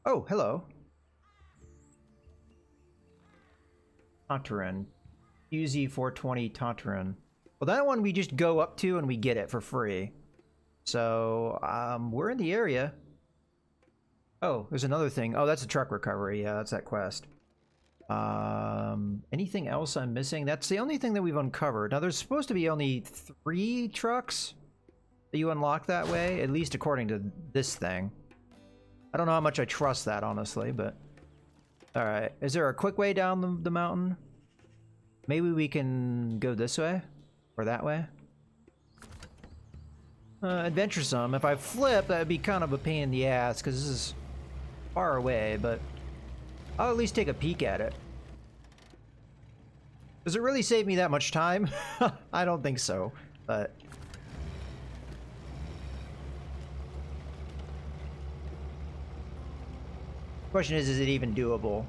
Oh, hello. Tontarin. UZ420 Tontarin. Well, that one we just go up to and we get it for free. So, we're in the area. Oh, there's another thing. Oh, that's a truck recovery. Yeah, that's that quest. Anything else I'm missing? That's the only thing that we've uncovered. Now, there's supposed to be only 3 trucks that you unlock that way, at least according to this thing. I don't know how much I trust that, honestly, but... Alright, is there a quick way down the mountain? Maybe we can go this way? Or that way? Adventuresome. If I flip, that would be kind of a pain in the ass, because this is far away, but I'll at least take a peek at it. Does it really save me that much time? I don't think so, but... Question is it even doable?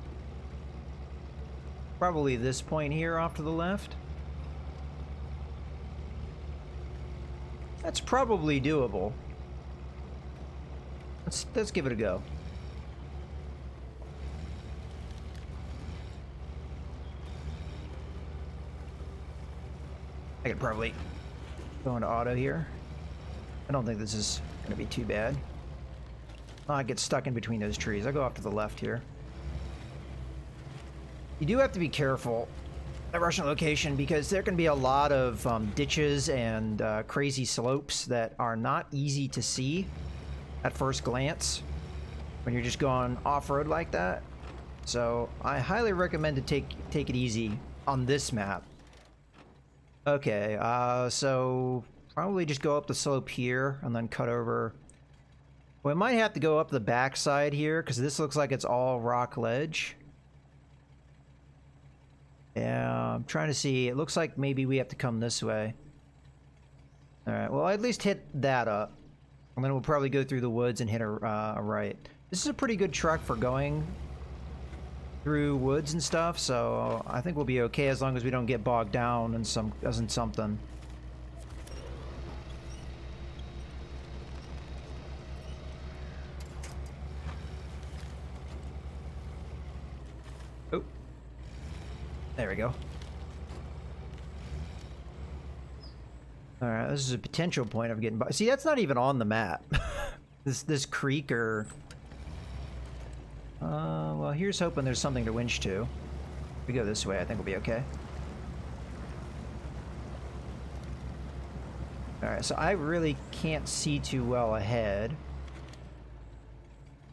Probably this point here off to the left. That's probably doable. Let's give it a go. I could probably go into auto here. I don't think this is gonna be too bad. Oh, I get stuck in between those trees. I go off to the left here. You do have to be careful at Russian location because there can be a lot of ditches and crazy slopes that are not easy to see at first glance when you're just going off-road like that. So I highly recommend to take it easy on this map. Okay, so probably just go up the slope here and then cut over. We might have to go up the backside here because this looks like it's all rock ledge. Yeah, I'm trying to see. It looks like maybe we have to come this way. Alright, well, at least hit that up. And then we'll probably go through the woods and hit a right. This is a pretty good truck for going through woods and stuff, so I think we'll be okay as long as we don't get bogged down in something. Oh. There we go. Alright, this is a potential point of getting by. See, that's not even on the map. this creek or... well, here's hoping there's something to winch to. If we go this way, I think we'll be okay. Alright, so I really can't see too well ahead.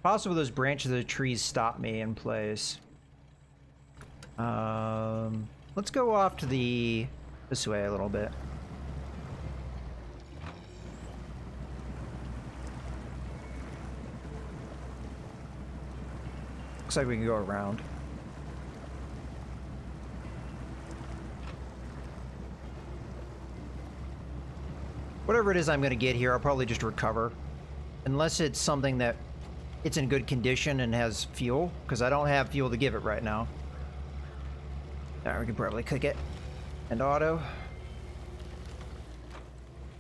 Possible those branches of the trees stop me in place. Let's go off to this way a little bit. Looks like we can go around. Whatever it is I'm going to get here, I'll probably just recover. Unless it's something that it's in good condition and has fuel, because I don't have fuel to give it right now. Alright, we can probably click it. And auto.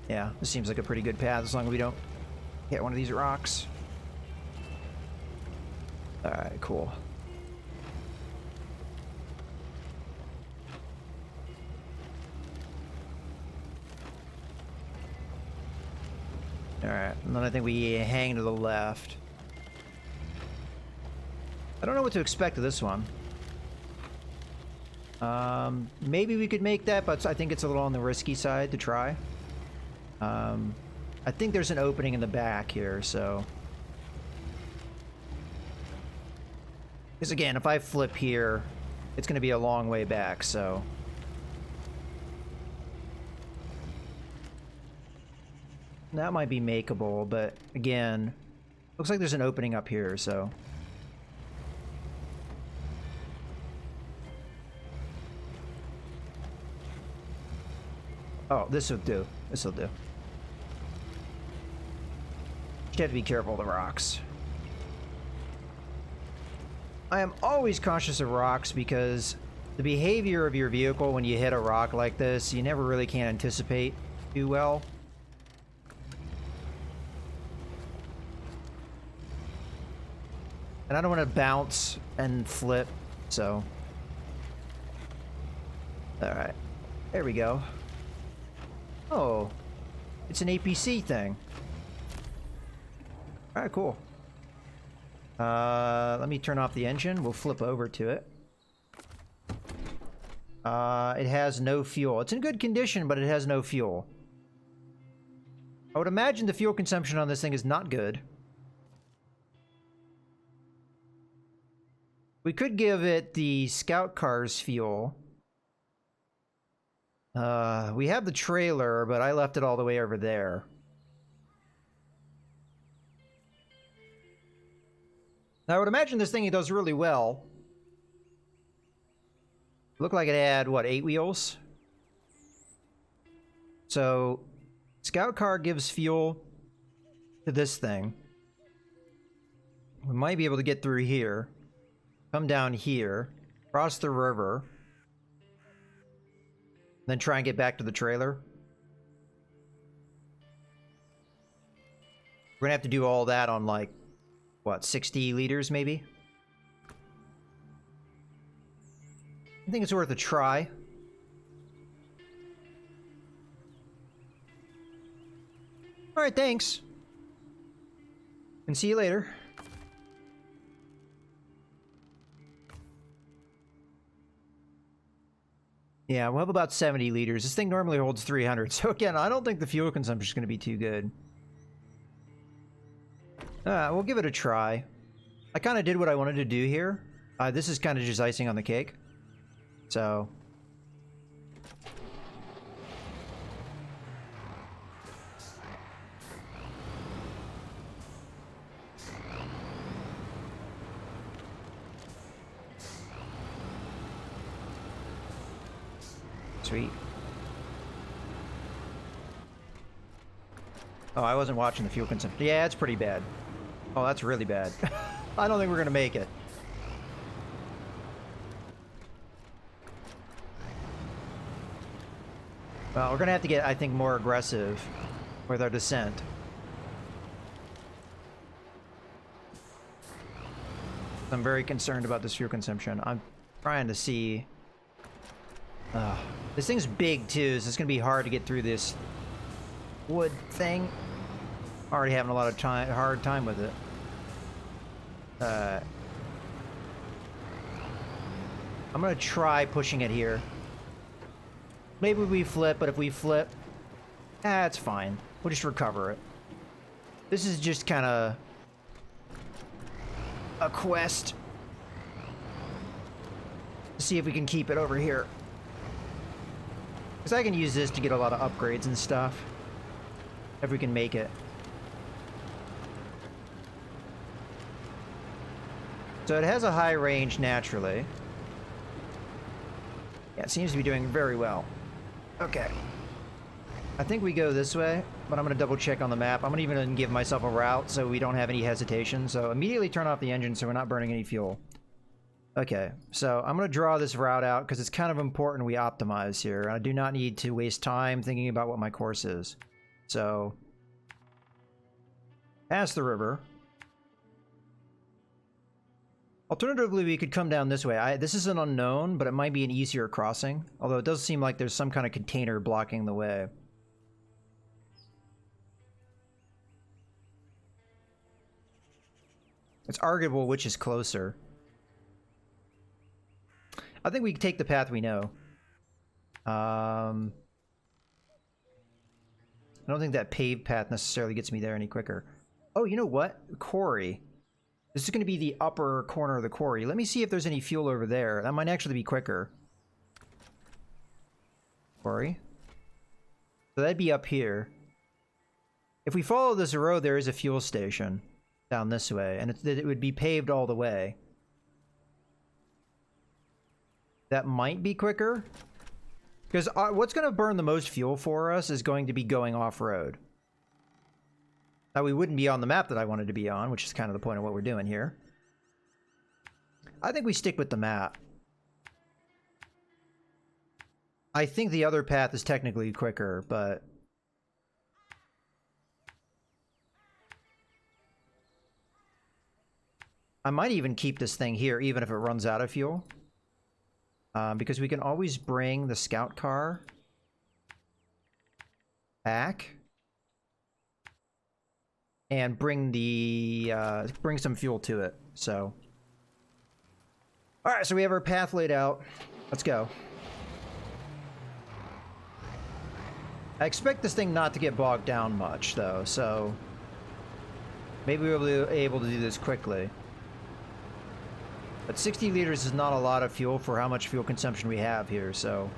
Yeah, this seems like a pretty good path as long as we don't hit one of these rocks. Alright, cool. Alright, and then I think we hang to the left. I don't know what to expect of this one. Maybe we could make that, but I think it's a little on the risky side to try. I think there's an opening in the back here, so... Because again, if I flip here, it's going to be a long way back, so... That might be makeable, but again, looks like there's an opening up here, so... Oh, this will do. This will do. You have to be careful of the rocks. I am always cautious of rocks because the behavior of your vehicle when you hit a rock like this, you never really can anticipate too well. And I don't want to bounce and flip, so... Alright. There we go. Oh. It's an APC thing. Alright, cool. Let me turn off the engine. We'll flip over to it. It has no fuel. It's in good condition, but it has no fuel. I would imagine the fuel consumption on this thing is not good. We could give it the scout car's fuel. We have the trailer, but I left it all the way over there. Now, I would imagine this thing does really well. Looked like it had, what, 8 wheels? So, scout car gives fuel to this thing. We might be able to get through here. Come down here. Cross the river. Then try and get back to the trailer. We're gonna have to do all that on, like, what, 60 liters maybe? I think it's worth a try. Alright, thanks. And see you later. Yeah, we'll have about 70 liters. This thing normally holds 300. So again, I don't think the fuel consumption is going to be too good. We'll give it a try. I kind of did what I wanted to do here. This is kind of just icing on the cake. So... Sweet. Oh, I wasn't watching the fuel consumption. Yeah, it's pretty bad. Oh, that's really bad. I don't think we're gonna make it. Well, we're gonna have to get, I think, more aggressive with our descent. I'm very concerned about this fuel consumption. I'm trying to see... this thing's big too, so it's gonna be hard to get through this wood thing. Already having a lot of hard time with it. I'm gonna try pushing it here. Maybe we flip, but if we flip, it's fine. We'll just recover it. This is just kind of a quest to see if we can keep it over here. Because I can use this to get a lot of upgrades and stuff. If we can make it. So it has a high range naturally. Yeah, it seems to be doing very well. Okay. I think we go this way, but I'm going to double check on the map. I'm going to even give myself a route so we don't have any hesitation. So immediately turn off the engine so we're not burning any fuel. Okay, so I'm going to draw this route out because it's kind of important we optimize here. I do not need to waste time thinking about what my course is. So, pass the river. Alternatively, we could come down this way. This is an unknown, but it might be an easier crossing. Although it does seem like there's some kind of container blocking the way. It's arguable which is closer. I think we can take the path we know. I don't think that paved path necessarily gets me there any quicker. Oh, you know what? Quarry. This is going to be the upper corner of the quarry. Let me see if there's any fuel over there. That might actually be quicker. Quarry. So that'd be up here. If we follow this road, there is a fuel station down this way, and it would be paved all the way. That might be quicker. Because what's going to burn the most fuel for us is going to be going off-road. Now, we wouldn't be on the map that I wanted to be on, which is kind of the point of what we're doing here. I think we stick with the map. I think the other path is technically quicker, but... I might even keep this thing here, even if it runs out of fuel. Because we can always bring the scout car back and bring the bring some fuel to it. So, all right, so we have our path laid out. Let's go. I expect this thing not to get bogged down much, though, so maybe we'll be able to do this quickly. But 60 liters is not a lot of fuel for how much fuel consumption we have here, so...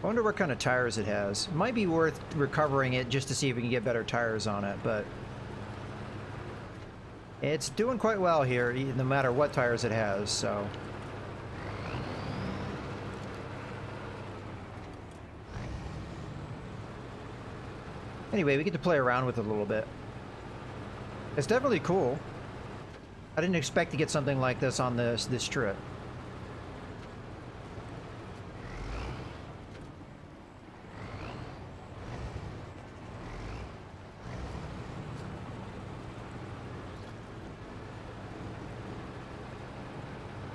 I wonder what kind of tires it has. It might be worth recovering it just to see if we can get better tires on it, but... it's doing quite well here, no matter what tires it has, so... Anyway, we get to play around with it a little bit. It's definitely cool. I didn't expect to get something like this on this trip.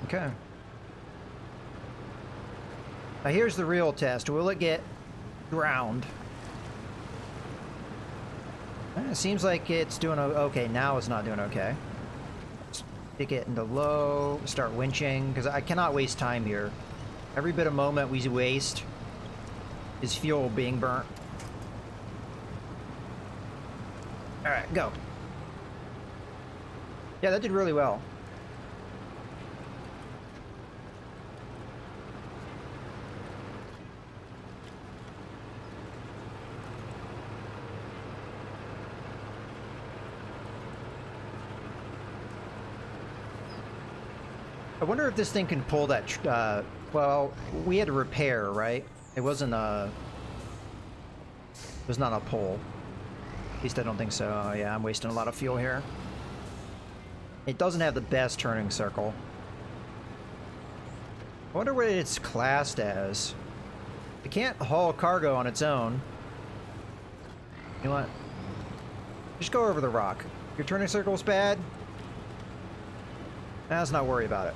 Okay. Now here's the real test. Will it get drowned? It seems like it's doing okay. Now it's not doing okay. Stick it into low, start winching, because I cannot waste time here. Every bit of moment we waste is fuel being burnt. Alright, go. Yeah, that did really well. I wonder if this thing can pull that, well, we had to repair, right? It wasn't it was not a pull. At least I don't think so. Oh, yeah, I'm wasting a lot of fuel here. It doesn't have the best turning circle. I wonder what it's classed as. It can't haul cargo on its own. You know what? Just go over the rock. Your turning circle's bad. Now let's not worry about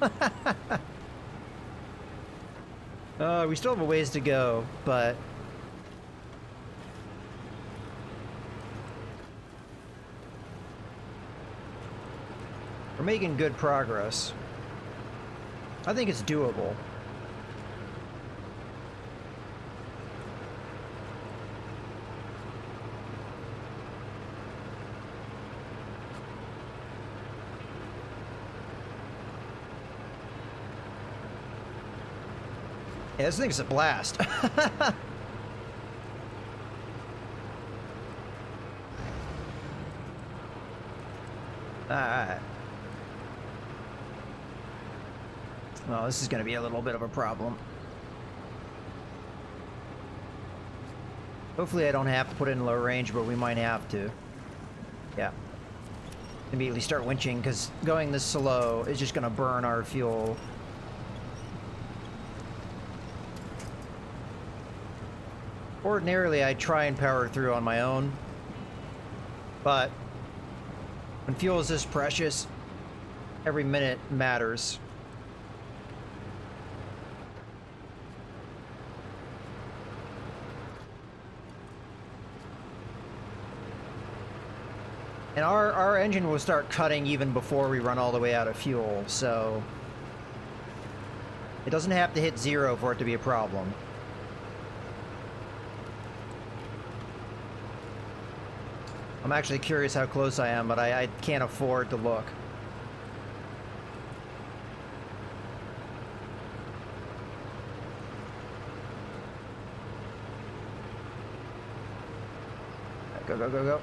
it. We still have a ways to go, but... we're making good progress. I think it's doable. Yeah, this thing's a blast. Alright. Well, this is going to be a little bit of a problem. Hopefully I don't have to put it in low range, but we might have to. Yeah. Immediately start winching, because going this slow is just going to burn our fuel. Ordinarily, I try and power through on my own, but when fuel is this precious, every minute matters. And our engine will start cutting even before we run all the way out of fuel, so it doesn't have to hit zero for it to be a problem. I'm actually curious how close I am, but I can't afford to look. Go, go, go, go.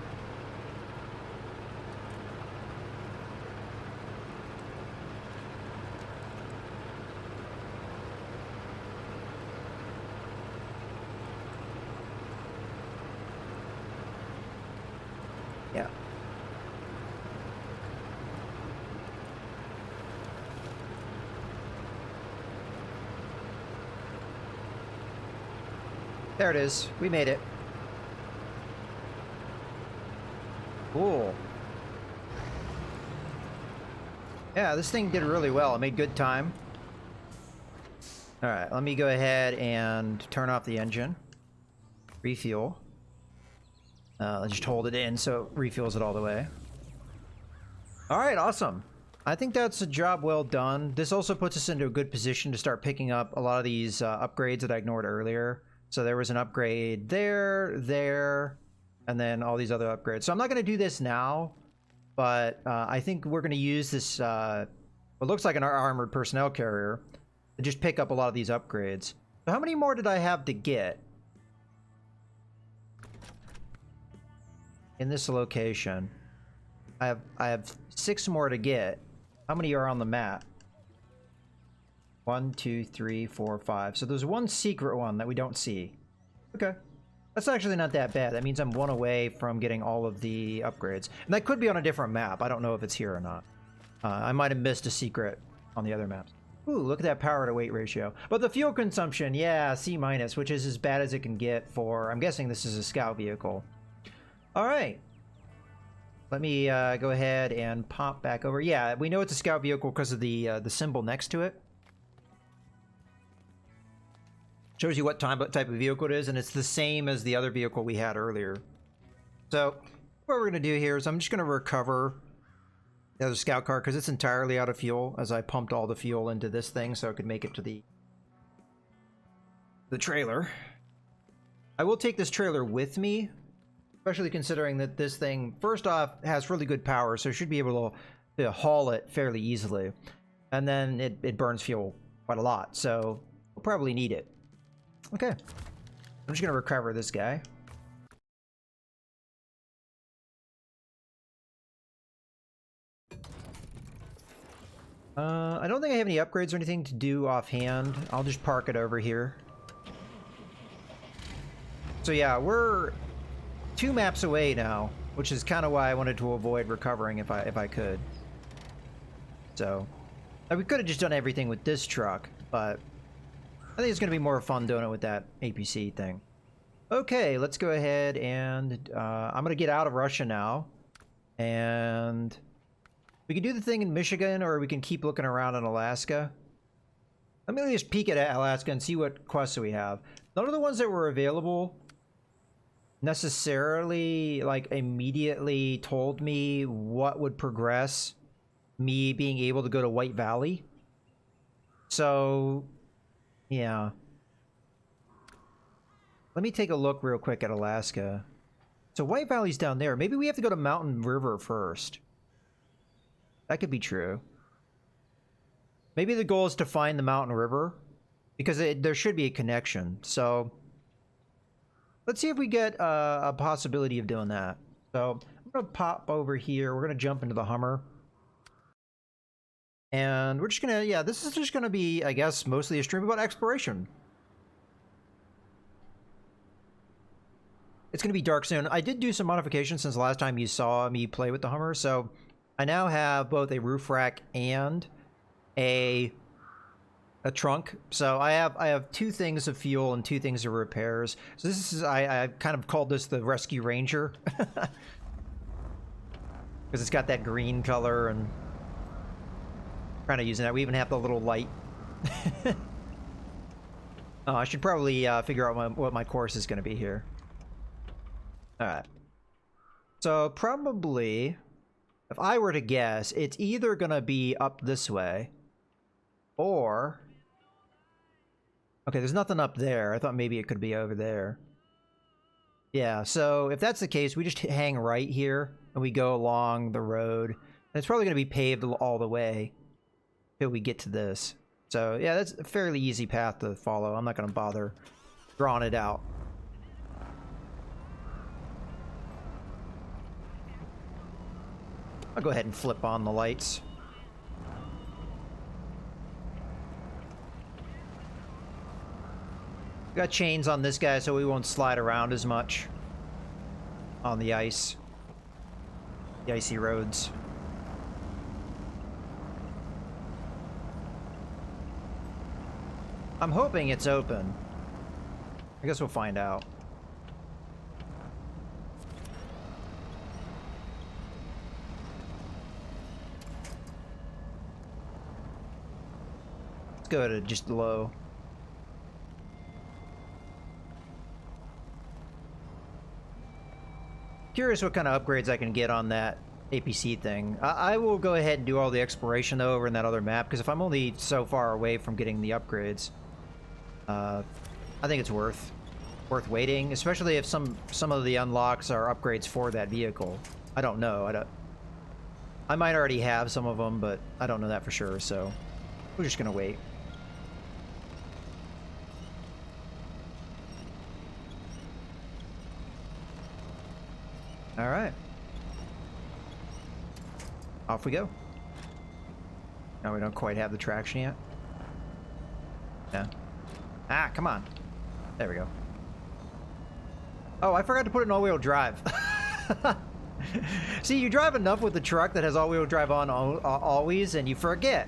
Yeah. There it is. We made it. Cool. Yeah, this thing did really well. It made good time. All right, let me go ahead and turn off the engine. Refuel. Let's just hold it in so it refuels it all the way. All right, awesome. I think that's a job well done. This also puts us into a good position to start picking up a lot of these upgrades that I ignored earlier. So there was an upgrade there, and then all these other upgrades. So I'm not going to do this now, but I think we're going to use this, what looks like an armored personnel carrier, to just pick up a lot of these upgrades. So how many more did I have to get in this location? I have 6 more to get. How many are on the map? 1, 2, 3, 4, 5. So there's one secret one that we don't see. Okay. That's actually not that bad. That means I'm 1 away from getting all of the upgrades. And that could be on a different map. I don't know if it's here or not. I might have missed a secret on the other maps. Ooh, look at that power to weight ratio. But the fuel consumption, yeah, C-, which is as bad as it can get for... I'm guessing this is a scout vehicle. All right. Let me go ahead and pop back over. Yeah, we know it's a scout vehicle because of the symbol next to it. Shows you what type of vehicle it is, and it's the same as the other vehicle we had earlier. So what we're going to do here is I'm just going to recover the other scout car because it's entirely out of fuel, as I pumped all the fuel into this thing so it could make it to the trailer. I will take this trailer with me, especially considering that this thing, first off, has really good power, so it should be able to haul it fairly easily. And then it burns fuel quite a lot, so we'll probably need it. Okay. I'm just going to recover this guy. I don't think I have any upgrades or anything to do offhand. I'll just park it over here. So yeah, we're 2 maps away now, which is kind of why I wanted to avoid recovering if I could. So we could have just done everything with this truck, but I think it's going to be more fun doing it with that APC thing. Okay, let's go ahead and I'm going to get out of Russia now, and we can do the thing in Michigan, or we can keep looking around in Alaska. Let me just peek at Alaska and see what quests we have. None of the ones that were available necessarily like immediately told me what would progress me being able to go to White Valley. So yeah, let me take a look real quick at Alaska. So White Valley's down there. Maybe we have to go to Mountain River first. That could be true. Maybe the goal is to find the Mountain River, because there should be a connection. So let's see if we get a possibility of doing that. So I'm going to pop over here. We're going to jump into the Hummer. And we're just going to, yeah, this is just going to be, I guess, mostly a stream about exploration. It's going to be dark soon. I did do some modifications since the last time you saw me play with the Hummer. So I now have both a roof rack and a trunk. So I have 2 things of fuel and 2 things of repairs. So this is, I kind of called this the Rescue Ranger. Because it's got that green color, and kind of using that. We even have the little light. Oh, I should probably figure out what my course is going to be here. Alright. So probably, if I were to guess, it's either going to be up this way, or... Okay, there's nothing up there. I thought maybe it could be over there. Yeah, so if that's the case, we just hang right here, and we go along the road. And it's probably going to be paved all the way till we get to this. So, yeah, that's a fairly easy path to follow. I'm not going to bother drawing it out. I'll go ahead and flip on the lights. Got chains on this guy so we won't slide around as much on the ice. The icy roads. I'm hoping it's open. I guess we'll find out. go to just low. Curious what kind of upgrades I can get on that APC thing. I will go ahead and do all the exploration though over in that other map, because if I'm only so far away from getting the upgrades, I think it's worth waiting, especially if some of the unlocks are upgrades for that vehicle. I don't know. I might already have some of them, but I don't know that for sure, so we're just gonna wait. All right. Off we go. Now we don't quite have the traction yet. Yeah. Ah, come on. There we go. Oh, I forgot to put an all-wheel drive. See, you drive enough with the truck that has all-wheel drive on always, and you forget.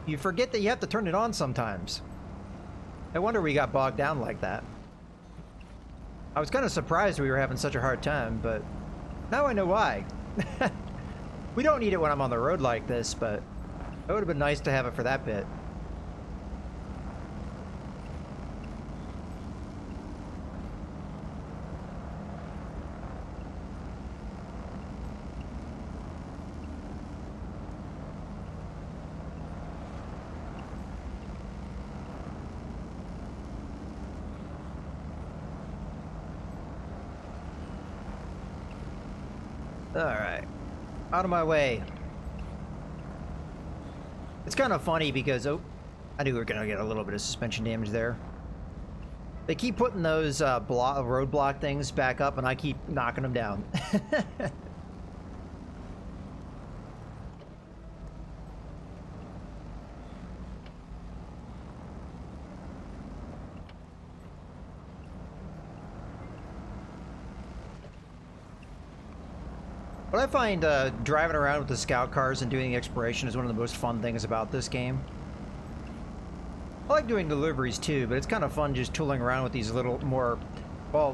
You forget that you have to turn it on sometimes. No wonder we got bogged down like that. I was kind of surprised we were having such a hard time, but now I know why. We don't need it when I'm on the road like this, but it would have been nice to have it for that bit. Alright. Out of my way. It's kind of funny because, oh, I knew we were going to get a little bit of suspension damage there. They keep putting those roadblock things back up, and I keep knocking them down. What I find driving around with the scout cars and doing exploration is one of the most fun things about this game. I like doing deliveries too, but it's kind of fun just tooling around with these little more, well,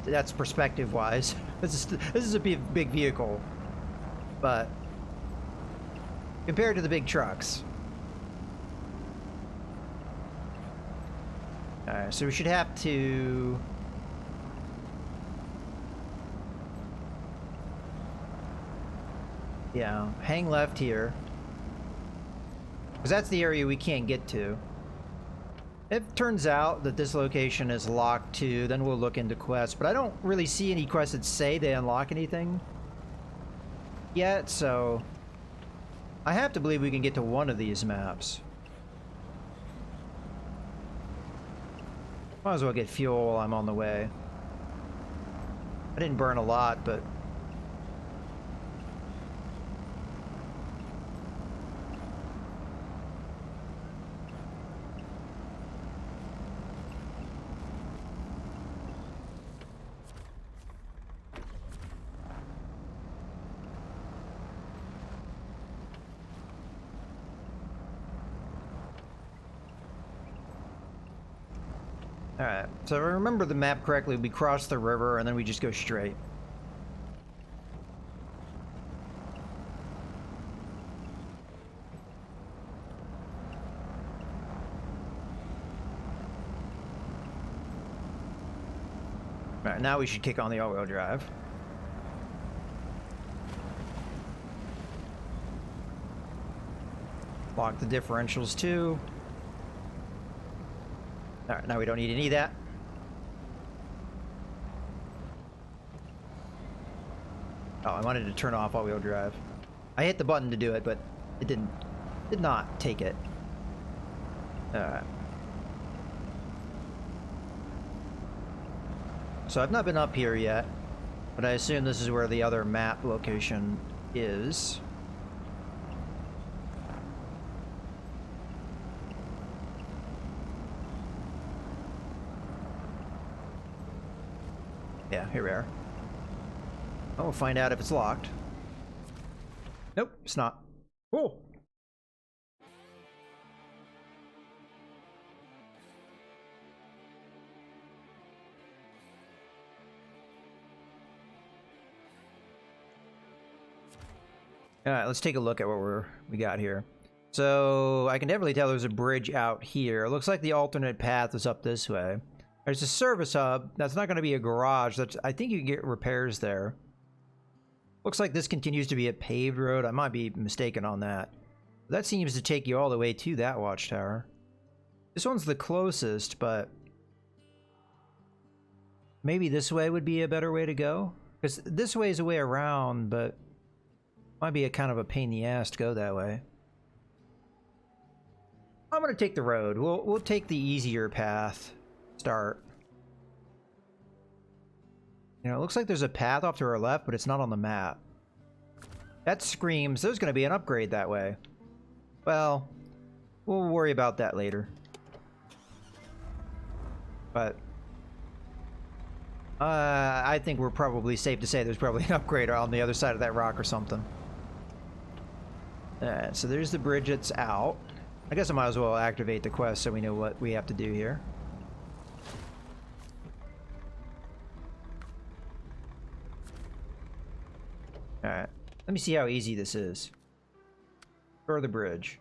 that's perspective wise. This is a big vehicle, but compared to the big trucks. Alright, so we should have to... yeah, hang left here. Because that's the area we can't get to. If it turns out that this location is locked too, then we'll look into quests. But I don't really see any quests that say they unlock anything yet, so I have to believe we can get to one of these maps. Might as well get fuel while I'm on the way. I didn't burn a lot, but... Alright, so if I remember the map correctly, we cross the river and then we just go straight. Alright, now we should kick on the all-wheel drive. Lock the differentials too. Alright, now we don't need any of that. Oh, I wanted to turn off all-wheel drive. I hit the button to do it, but it did not take it. Alright. So I've not been up here yet, but I assume this is where the other map location is. Yeah, here we are. Oh, we'll find out if it's locked. Nope, it's not. Cool. All right, let's take a look at what we got here. So I can definitely tell there's a bridge out here. It looks like the alternate path is up this way. There's a service hub. That's not going to be a garage. I think you can get repairs there. Looks like this continues to be a paved road. I might be mistaken on that. That seems to take you all the way to that watchtower. This one's the closest, but maybe this way would be a better way to go. Because this way is a way around, but might be a kind of a pain in the ass to go that way. I'm gonna take the road. We'll take the easier path. Start. You know, it looks like there's a path off to our left, but it's not on the map. That screams there's gonna be an upgrade that way. Well, we'll worry about that later. But I think we're probably safe to say there's probably an upgrade on the other side of that rock or something. Alright, so there's the bridge that's out. I guess I might as well activate the quest so we know what we have to do here. Alright, let me see how easy this is. Throw the bridge.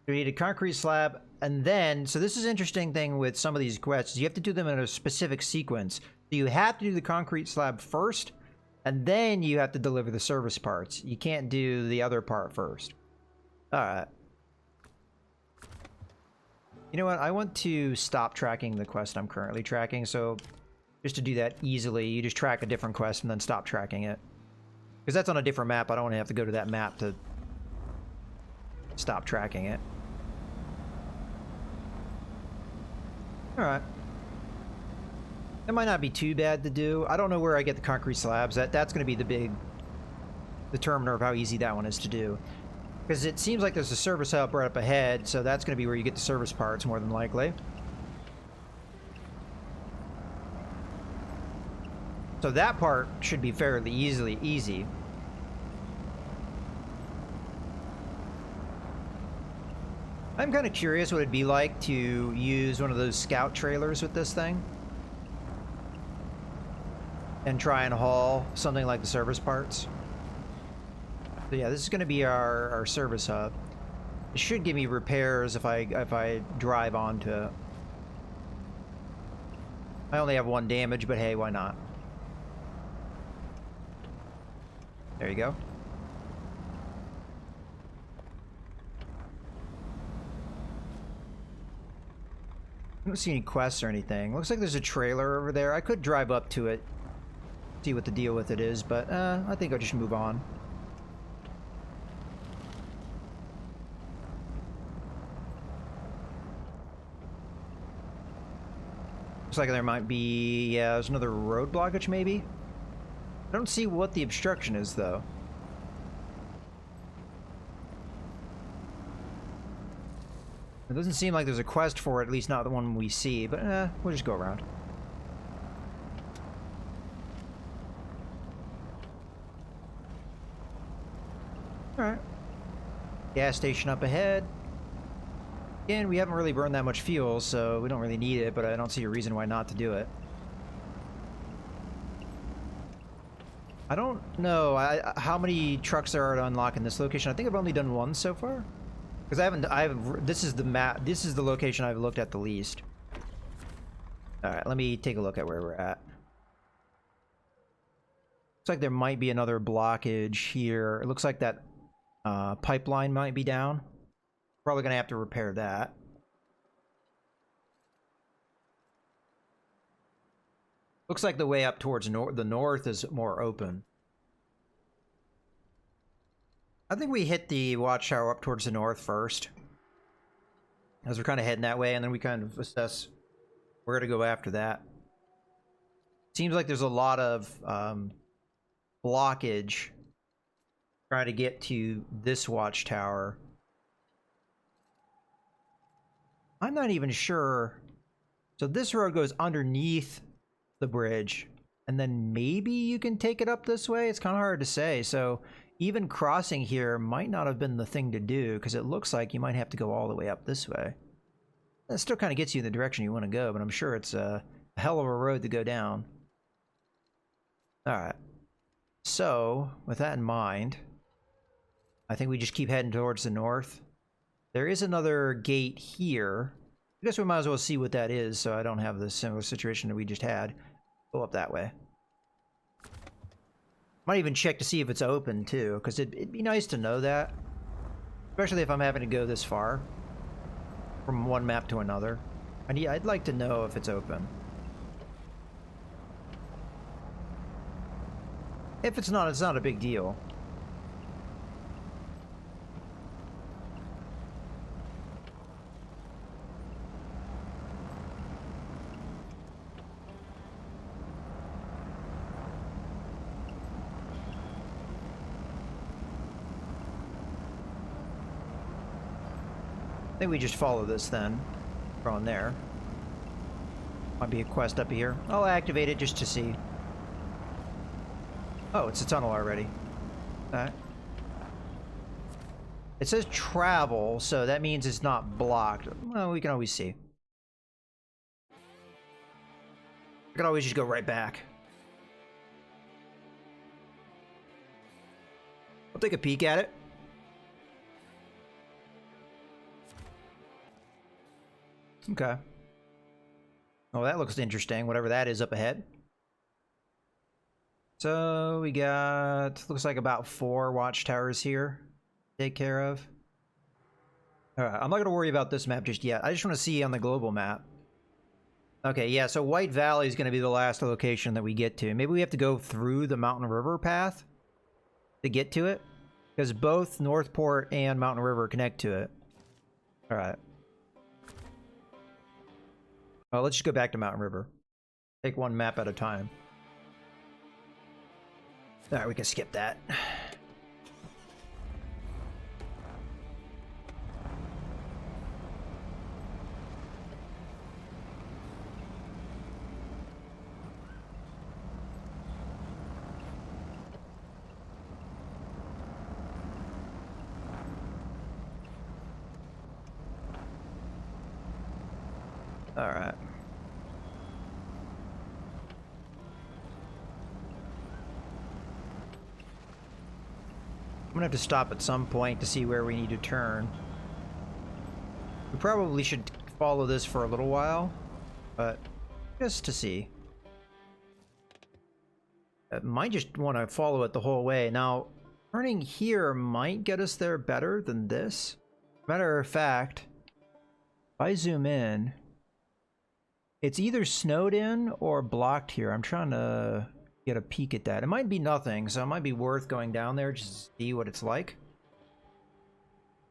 You need a concrete slab, and then, so this is an interesting thing with some of these quests, you have to do them in a specific sequence. So you have to do the concrete slab first, and then you have to deliver the service parts. You can't do the other part first. Alright. You know what? I want to stop tracking the quest I'm currently tracking, so just to do that easily, you just track a different quest and then stop tracking it. Because that's on a different map, I don't want to have to go to that map to stop tracking it. Alright. That might not be too bad to do. I don't know where I get the concrete slabs. That's going to be the big determiner of how easy that one is to do. Because it seems like there's a service hub right up ahead, so that's going to be where you get the service parts, more than likely. So that part should be fairly easy. I'm kind of curious what it'd be like to use one of those scout trailers with this thing. And try and haul something like the service parts. So yeah, this is going to be our service hub. It should give me repairs if I drive onto it. I only have 1 damage, but hey, why not? There you go. I don't see any quests or anything. Looks like there's a trailer over there. I could drive up to it, see what the deal with it is, but I think I'll just move on. Looks like there might be, yeah, there's another road blockage maybe? I don't see what the obstruction is though. It doesn't seem like there's a quest for it, at least not the one we see, but we'll just go around. Alright. Gas station up ahead. Again, we haven't really burned that much fuel, so we don't really need it, but I don't see a reason why not to do it. I don't know how many trucks there are to unlock in this location. I think I've only done 1 so far. Because this is the map, this is the location I've looked at the least. Alright, let me take a look at where we're at. Looks like there might be another blockage here. It looks like that pipeline might be down. Probably gonna have to repair that. Looks like the way up towards the north is more open. I think we hit the watchtower up towards the north first, as we're kind of heading that way, and then we kind of assess where to go after that. Seems like there's a lot of blockage trying to get to this watchtower. I'm not even sure. So this road goes underneath the bridge, and then maybe you can take it up this way. It's kind of hard to say. So even crossing here might not have been the thing to do, because it looks like you might have to go all the way up this way. That still kind of gets you in the direction you want to go, but I'm sure it's a hell of a road to go down. Alright. So, with that in mind, I think we just keep heading towards the north. There is another gate here. I guess we might as well see what that is so I don't have the similar situation that we just had. Go up that way. Might even check to see if it's open too, because it'd be nice to know that. Especially if I'm having to go this far from one map to another. I'd like to know if it's open. If it's not a big deal. I think we just follow this then. We're on there. Might be a quest up here. I'll activate it just to see. Oh, it's a tunnel already. Alright. It says travel, so that means it's not blocked. Well, we can always see. We can always just go right back. I'll take a peek at it. Okay. Oh, that looks interesting, whatever that is up ahead. So we got, looks like about 4 watchtowers here to take care of. Alright, I'm not going to worry about this map just yet. I just want to see on the global map. Okay, yeah, so White Valley is going to be the last location that we get to. Maybe we have to go through the Mountain River path to get to it. Because both Northport and Mountain River connect to it. Alright. Well, let's just go back to Mountain River. Take one map at a time. Alright, we can skip that. Alright. I'm gonna have to stop at some point to see where we need to turn. We probably should follow this for a little while, but just to see. I might just want to follow it the whole way. Now, turning here might get us there better than this. Matter of fact, if I zoom in, it's either snowed in or blocked here. I'm trying to get a peek at that. It might be nothing, so it might be worth going down there just to see what it's like.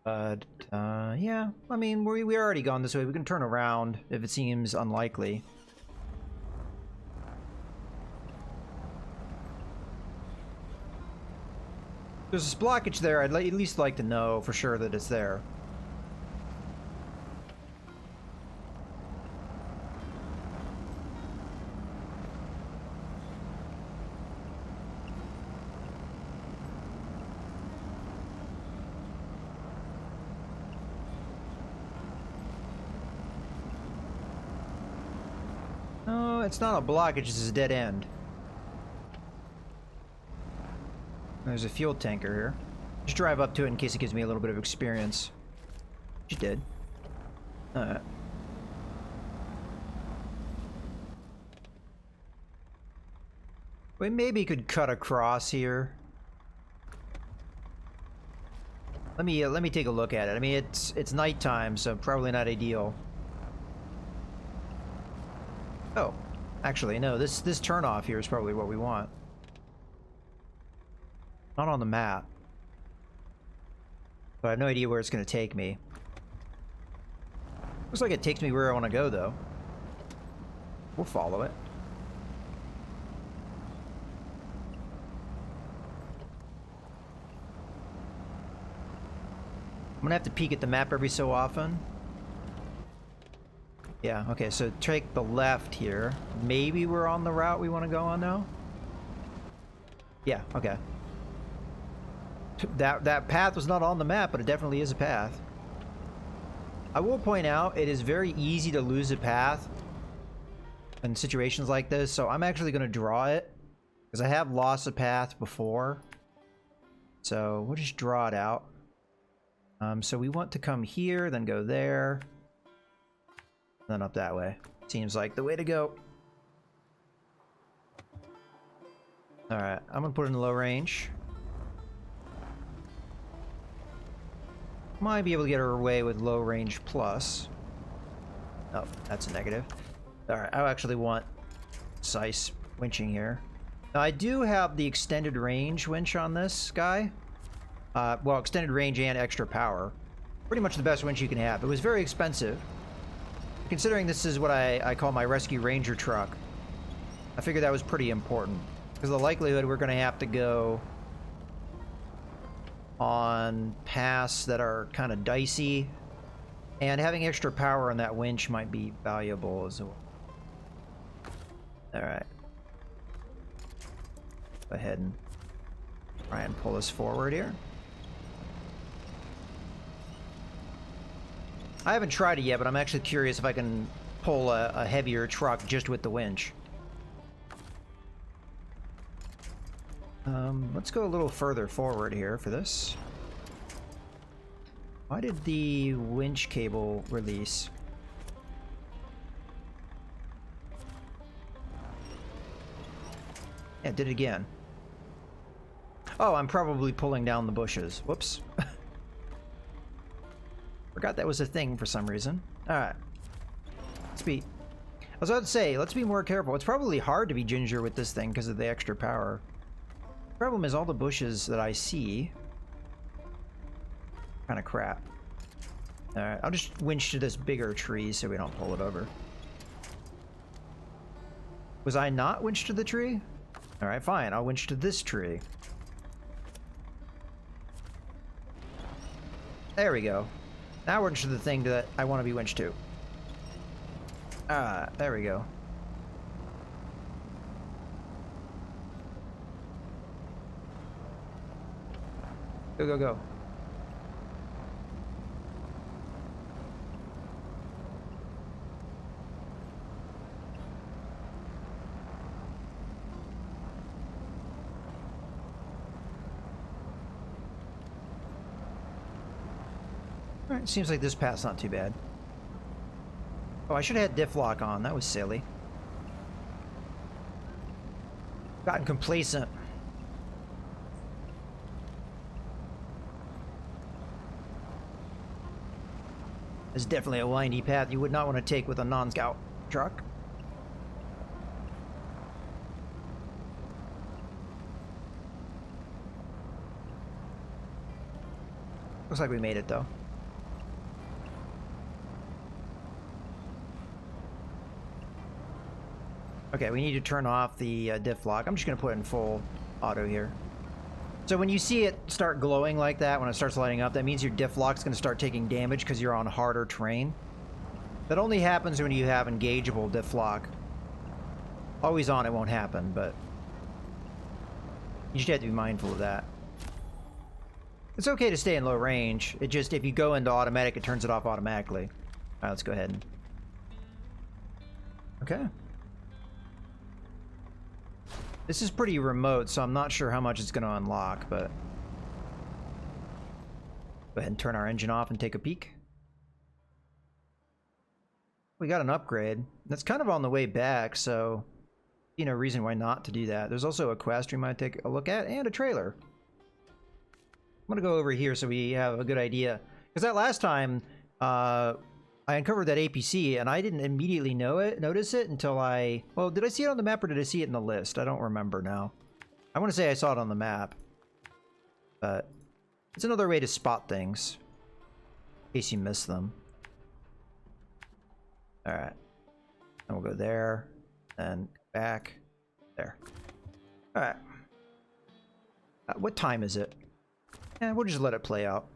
But, yeah. I mean, we already gone this way. We can turn around if it seems unlikely. There's this blockage there. I'd at least like to know for sure that it's there. No, it's not a blockage, it's a dead end. There's a fuel tanker here. Just drive up to it in case it gives me a little bit of experience. Which it did. Alright. We maybe could cut across here. Let me take a look at it. I mean, it's nighttime, so probably not ideal. Oh, actually, no. This turnoff here is probably what we want. Not on the map. But I have no idea where it's going to take me. Looks like it takes me where I want to go, though. We'll follow it. I'm gonna have to peek at the map every so often. Yeah, okay, so take the left here. Maybe we're on the route we want to go on now? Yeah, okay. That path was not on the map, but it definitely is a path. I will point out, it is very easy to lose a path in situations like this, so I'm actually going to draw it, because I have lost a path before. So we'll just draw it out. So we want to come here, then go there, then up that way. Seems like the way to go. Alright, I'm gonna put it in low range. Might be able to get her away with low range plus. Oh, that's a negative. Alright, I actually want precise winching here. Now, I do have the extended range winch on this guy. Well, extended range and extra power. Pretty much the best winch you can have. It was very expensive. Considering this is what I call my rescue ranger truck, I figured that was pretty important. Because the likelihood we're going to have to go on paths that are kind of dicey. And having extra power on that winch might be valuable as well. Alright. Go ahead and try and pull us forward here. I haven't tried it yet, but I'm actually curious if I can pull a heavier truck just with the winch. Let's go a little further forward here for this. Why did the winch cable release? Yeah, it did it again. Oh, I'm probably pulling down the bushes. Whoops. Forgot that was a thing for some reason. Alright. Let's be... I was about to say, let's be more careful. It's probably hard to be ginger with this thing because of the extra power. The problem is all the bushes that I see... kind of crap. Alright, I'll just winch to this bigger tree so we don't pull it over. Was I not winched to the tree? Alright, fine. I'll winch to this tree. There we go. Now we're into the thing that I want to be winched to. Ah, there we go. Go, go, go. Alright, seems like this path's not too bad. Oh, I should have had diff lock on. That was silly. Gotten complacent. It's definitely a windy path you would not want to take with a non-scout truck. Looks like we made it though. Okay, we need to turn off the diff lock. I'm just going to put it in full auto here. So when you see it start glowing like that, when it starts lighting up, that means your diff lock's going to start taking damage because you're on harder terrain. That only happens when you have engageable diff lock. Always on, it won't happen, but you just have to be mindful of that. It's okay to stay in low range. It just, if you go into automatic, it turns it off automatically. Alright, let's go ahead and... Okay. This is pretty remote, so I'm not sure how much it's going to unlock, but... Go ahead and turn our engine off and take a peek. We got an upgrade. That's kind of on the way back, so... You know, reason why not to do that. There's also a quest we might take a look at, and a trailer. I'm going to go over here so we have a good idea. Because that last time, I uncovered that APC, and I didn't immediately notice it until I... Well, did I see it on the map, or did I see it in the list? I don't remember now. I want to say I saw it on the map. But it's another way to spot things. In case you miss them. Alright. And we'll go there. And back. There. Alright. What time is it? Yeah, we'll just let it play out.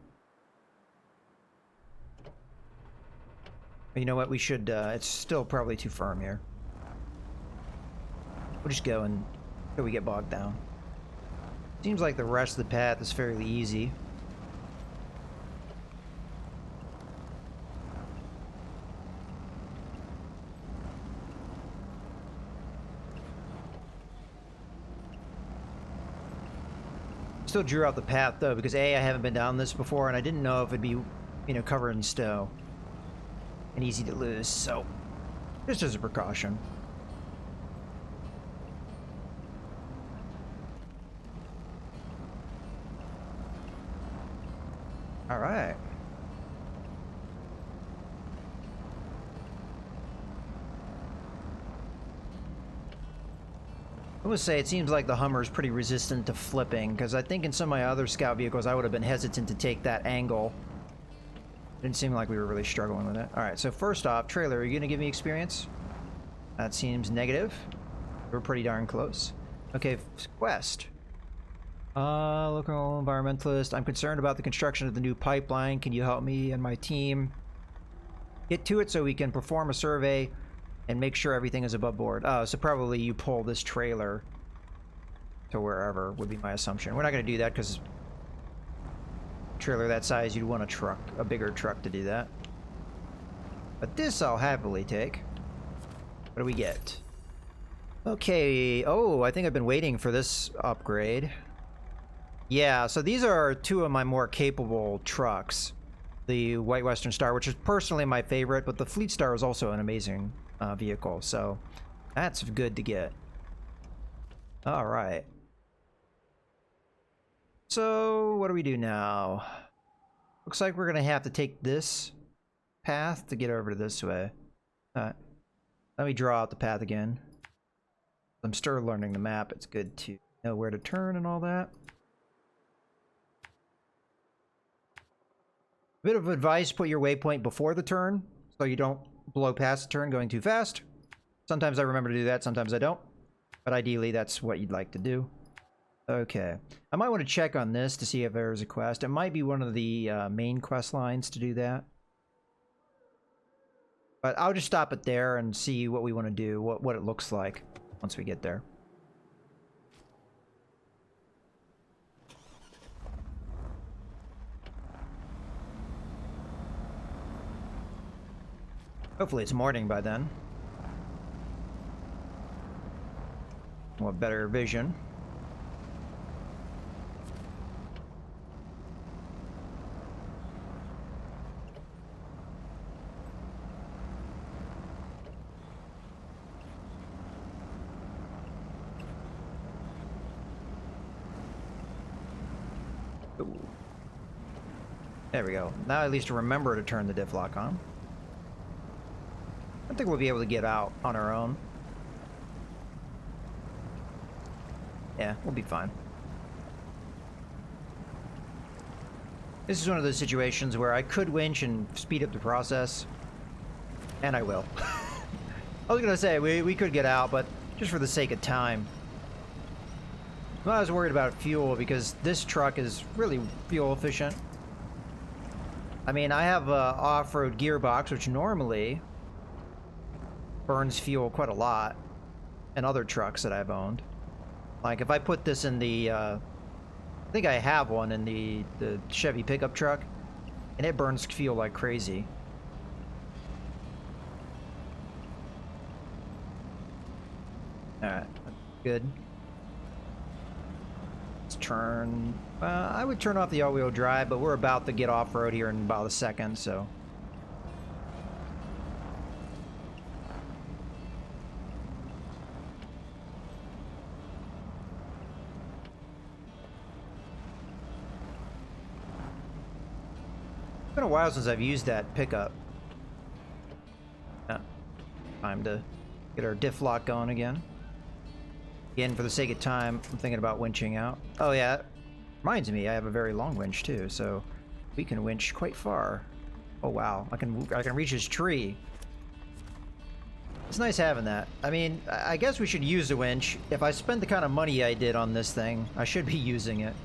You know what, we should, it's still probably too firm here. We'll just go until we get bogged down. Seems like the rest of the path is fairly easy. still drew out the path though, because A, I haven't been down this before, and I didn't know if it'd be, you know, covered in snow and easy to lose, so just as a precaution. All right. I would say it seems like the Hummer is pretty resistant to flipping, because I think in some of my other scout vehicles I would have been hesitant to take that angle. Didn't seem like we were really struggling with it. Alright, so first off, trailer, are you going to give me experience? That seems negative. We're pretty darn close. Okay, quest. Local environmentalist. I'm concerned about the construction of the new pipeline. Can you help me and my team get to it so we can perform a survey and make sure everything is above board? Oh, so probably you pull this trailer to wherever would be my assumption. We're not going to do that because trailer that size, you'd want a bigger truck to do that. But this I'll happily take. What do we get? Okay. Oh, I think I've been waiting for this upgrade. Yeah, so these are two of my more capable trucks. The White Western Star, which is personally my favorite, but the Fleet Star is also an amazing vehicle, so that's good to get. All right. So what do we do now? Looks like we're gonna have to take this path to get over to this way. Let me draw out the path again. I'm still learning the map. It's good to know where to turn and all that. Bit of advice, put your waypoint before the turn so you don't blow past the turn going too fast. Sometimes I remember to do that, sometimes I don't. But ideally, that's what you'd like to do. Okay. I might want to check on this to see if there's a quest. It might be one of the main quest lines to do that. But I'll just stop it there and see what we want to do, what it looks like once we get there. Hopefully it's morning by then. We'll have better vision. Ooh. There we go. Now at least remember to turn the diff lock on. I think we'll be able to get out on our own. Yeah, we'll be fine. This is one of those situations where I could winch and speed up the process. And I will. I was gonna say, we could get out, but just for the sake of time. Well, I was worried about fuel because this truck is really fuel efficient. I mean, I have a off-road gearbox, which normally burns fuel quite a lot in other trucks that I've owned. Like if I put this in the I think I have one in the Chevy pickup truck, and it burns fuel like crazy. Alright, good. Let's turn. I would turn off the all-wheel drive, but we're about to get off-road here in about a second, so. It's been a while since I've used that pickup. Yeah. Time to get our diff lock going again. Again, for the sake of time, I'm thinking about winching out. Oh yeah, reminds me, I have a very long winch too, so we can winch quite far. Oh wow, I can reach his tree. It's nice having that. I mean, I guess we should use the winch. If I spend the kind of money I did on this thing, I should be using it.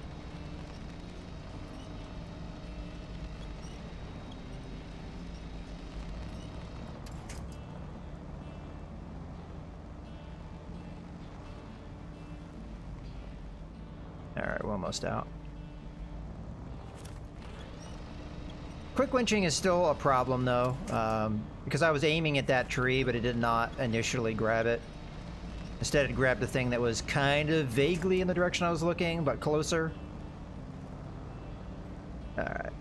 Alright, we're almost out. Quick winching is still a problem though, because I was aiming at that tree, but it did not initially grab it. Instead, it grabbed a thing that was kind of vaguely in the direction I was looking, but closer. Alright.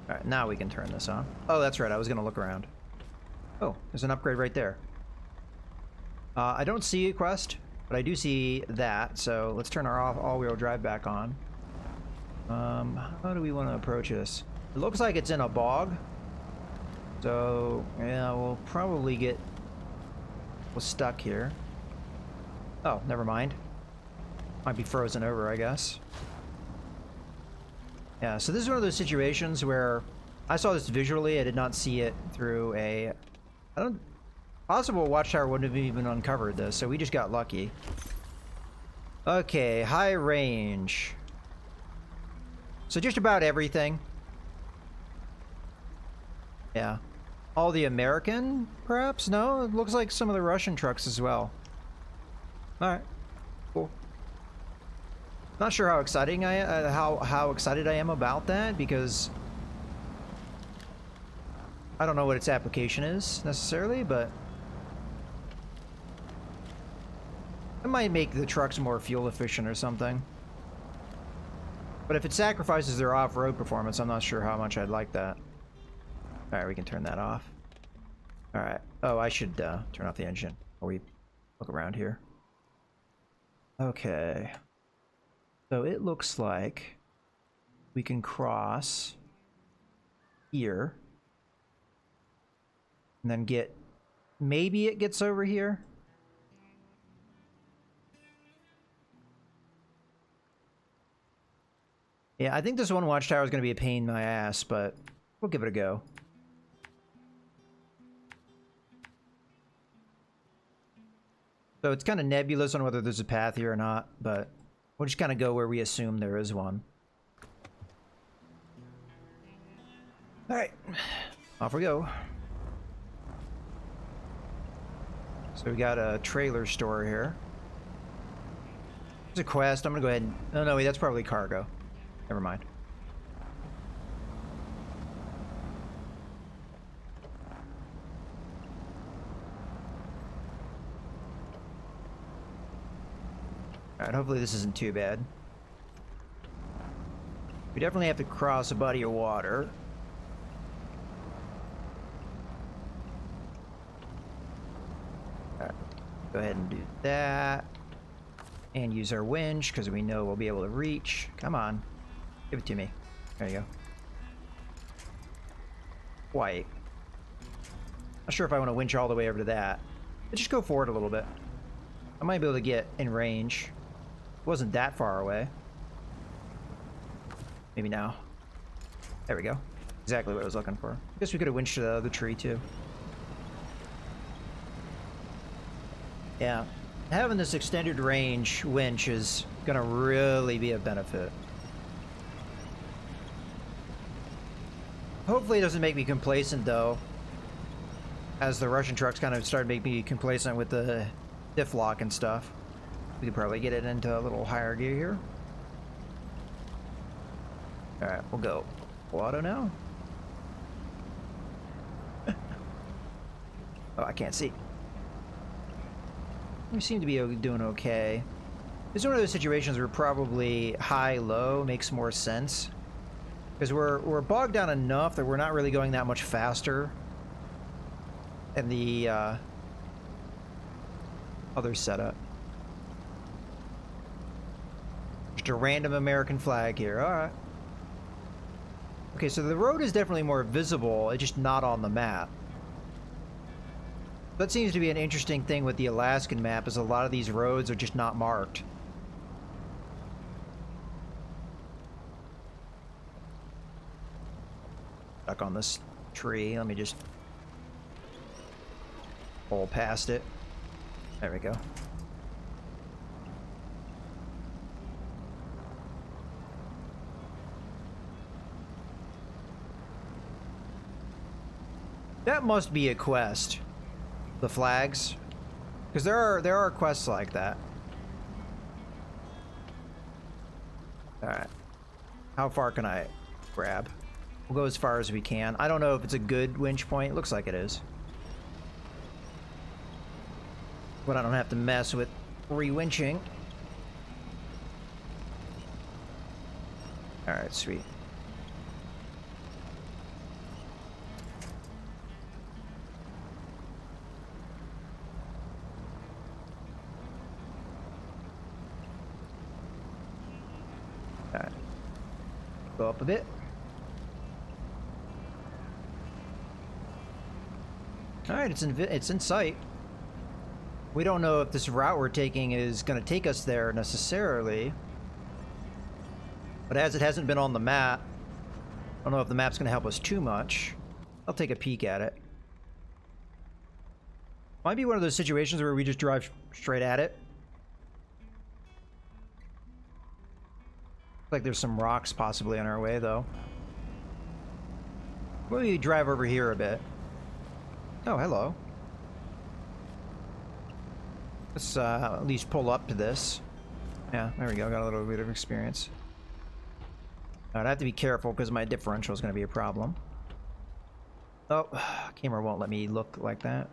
Alright, now we can turn this on. Oh, that's right, I was gonna look around. Oh, there's an upgrade right there. I don't see a quest, but I do see that, so let's turn our all-wheel drive back on. How do we want to approach this? It looks like it's in a bog. So, yeah, we'll probably get stuck here. Oh, never mind. Might be frozen over, I guess. Yeah, so this is one of those situations where I saw this visually, I did not see it through a... Possible Watchtower wouldn't have even uncovered this, so we just got lucky. Okay, high range. So just about everything. Yeah. All the American, perhaps? No, it looks like some of the Russian trucks as well. Alright. Cool. Not sure how exciting how excited I am about that, because I don't know what its application is necessarily, but it might make the trucks more fuel efficient or something. But if it sacrifices their off-road performance, I'm not sure how much I'd like that. Alright, we can turn that off. Alright. Oh, I should turn off the engine while we look around here. Okay. So it looks like we can cross here. And then get... Maybe it gets over here? Yeah, I think this one watchtower is going to be a pain in my ass, but we'll give it a go. So it's kind of nebulous on whether there's a path here or not, but we'll just kind of go where we assume there is one. Alright, off we go. So we got a trailer store here. There's a quest. I'm gonna go ahead and... Oh, no, wait, that's probably cargo. Never mind. Alright, hopefully this isn't too bad. We definitely have to cross a body of water. Alright, go ahead and do that. And use our winch, because we know we'll be able to reach. Come on. Give it to me. There you go. White. Not sure if I want to winch all the way over to that. But just go forward a little bit. I might be able to get in range. It wasn't that far away. Maybe now. There we go. Exactly what I was looking for. I guess we could have winched to the other tree too. Yeah. Having this extended range winch is gonna really be a benefit. Hopefully it doesn't make me complacent though, as the Russian trucks kind of started making me complacent with the diff lock and stuff. We could probably get it into a little higher gear here. Alright, we'll go auto now. Oh, I can't see. We seem to be doing okay. It's one of those situations where probably high-low makes more sense. Because we're bogged down enough that we're not really going that much faster. And the other setup. Just a random American flag here. Alright. Okay, so the road is definitely more visible, it's just not on the map. That seems to be an interesting thing with the Alaskan map, is a lot of these roads are just not marked. Stuck on this tree, let me just pull past it. There we go. That must be a quest. The flags, because there are quests like that. All right, how far can I grab? We'll go as far as we can. I don't know if it's a good winch point. It looks like it is. but I don't have to mess with re-winching. Alright, sweet. Alright. Go up a bit. Alright, it's in sight. We don't know if this route we're taking is going to take us there necessarily. But as it hasn't been on the map, I don't know if the map's going to help us too much. I'll take a peek at it. Might be one of those situations where we just drive straight at it. Like there's some rocks possibly on our way, though. Maybe drive over here a bit. Oh, hello. Let's at least pull up to this. Yeah, there we go. Got a little bit of experience. I'd have to be careful because my differential is going to be a problem. Oh, camera won't let me look like that.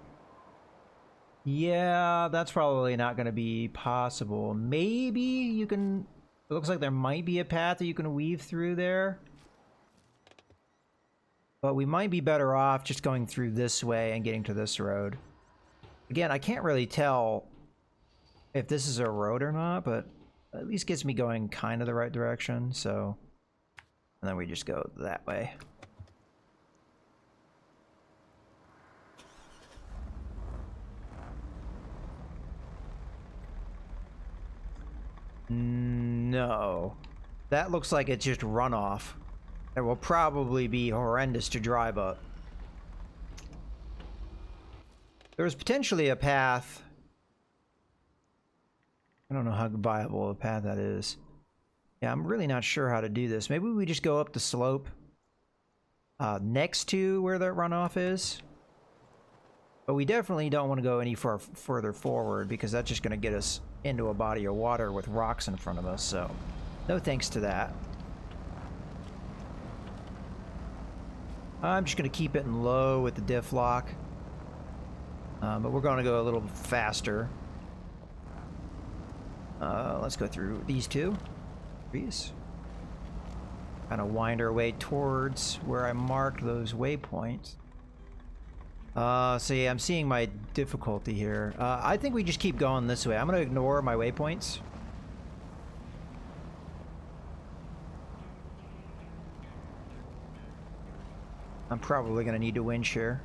Yeah, that's probably not going to be possible. Maybe you can... It looks like there might be a path that you can weave through there. But we might be better off just going through this way and getting to this road. Again, I can't really tell if this is a road or not, but at least gets me going kind of the right direction, so... And then we just go that way. No. That looks like it's just runoff. It will probably be horrendous to drive up. There's potentially a path. I don't know how viable a path that is. Yeah, I'm really not sure how to do this. Maybe we just go up the slope next to where that runoff is. But we definitely don't want to go any further forward because that's just going to get us into a body of water with rocks in front of us. So, no thanks to that. I'm just going to keep it in low with the diff lock. But we're going to go a little faster. Let's go through these two. Kind of wind our way towards where I marked those waypoints. So yeah, I'm seeing my difficulty here. I think we just keep going this way. I'm going to ignore my waypoints. I'm probably going to need to winch here.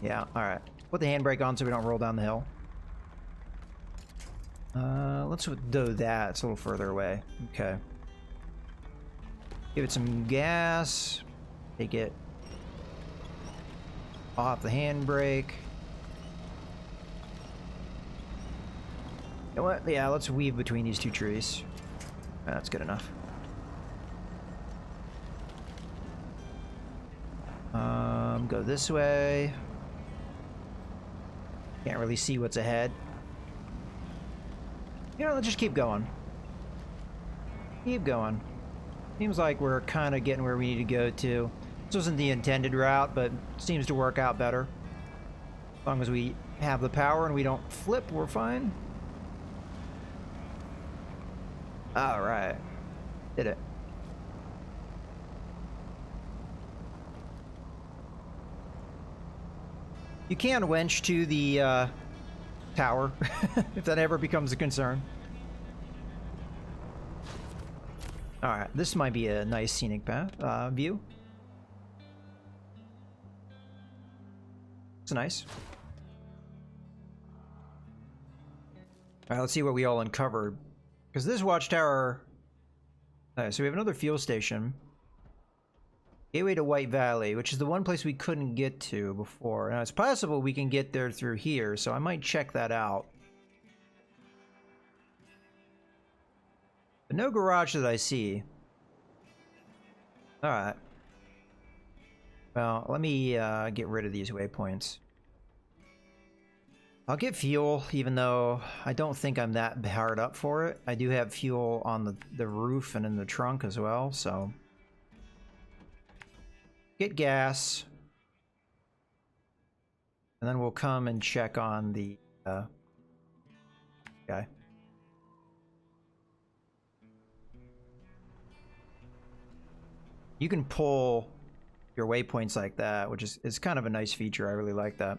Yeah, alright. Put the handbrake on so we don't roll down the hill. Let's do that. It's a little further away. Okay. Give it some gas. Take it off the handbrake. You know what? Yeah, let's weave between these two trees. That's good enough. Go this way. Can't really see what's ahead. You know, let's just keep going. Keep going. Seems like we're kind of getting where we need to go to. This wasn't the intended route, but seems to work out better. As long as we have the power and we don't flip, we're fine. Alright. Did it. You can winch to the tower, if that ever becomes a concern. Alright, this might be a nice scenic path, view. It's nice. Alright, let's see what we all uncovered. Because this watchtower... Alright, so we have another fuel station. Gateway to White Valley, which is the one place we couldn't get to before. Now, it's possible we can get there through here, so I might check that out. But no garage that I see. Alright. Well, let me get rid of these waypoints. I'll get fuel, even though I don't think I'm that hard up for it. I do have fuel on the roof and in the trunk as well, so... Get gas. And then we'll come and check on the guy. You can pull your waypoints like that, which is kind of a nice feature. I really like that.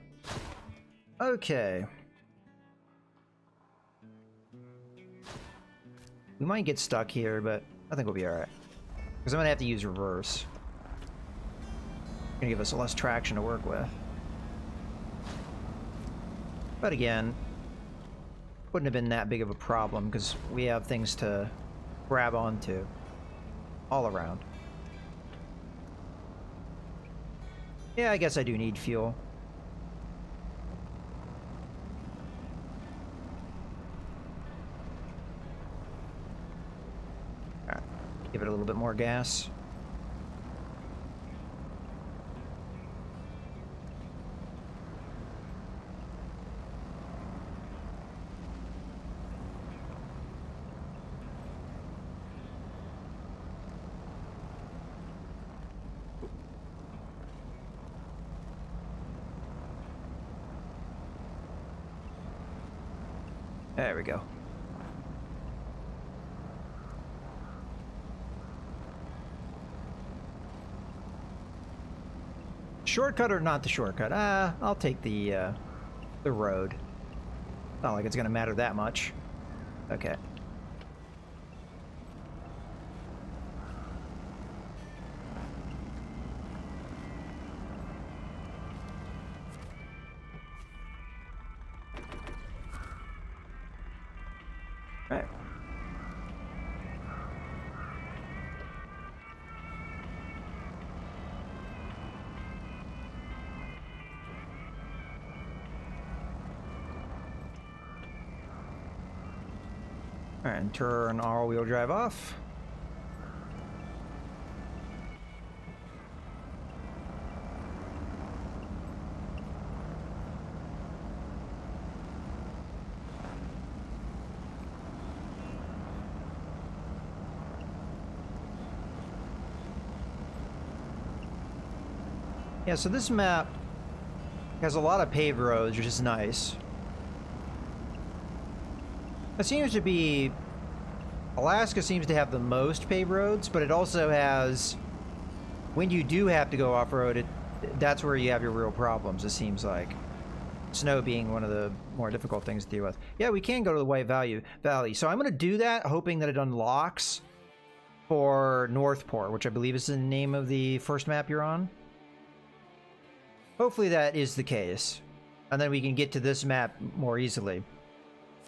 Okay. We might get stuck here, but I think we'll be alright. Because I'm going to have to use reverse. It's going to give us less traction to work with. But again, wouldn't have been that big of a problem because we have things to grab onto all around. Yeah, I guess I do need fuel. Alright, give it a little bit more gas. There we go. Shortcut or not the shortcut? I'll take the road. Not like it's gonna matter that much. Okay. Right. Alright, and turn all-wheel drive off. Yeah, so this map has a lot of paved roads, which is nice. It seems to be... Alaska seems to have the most paved roads, but it also has... When you do have to go off-road, that's where you have your real problems, it seems like. Snow being one of the more difficult things to deal with. Yeah, we can go to the White Valley. So I'm going to do that, hoping that it unlocks for Northport, which I believe is the name of the first map you're on. Hopefully that is the case. And then we can get to this map more easily.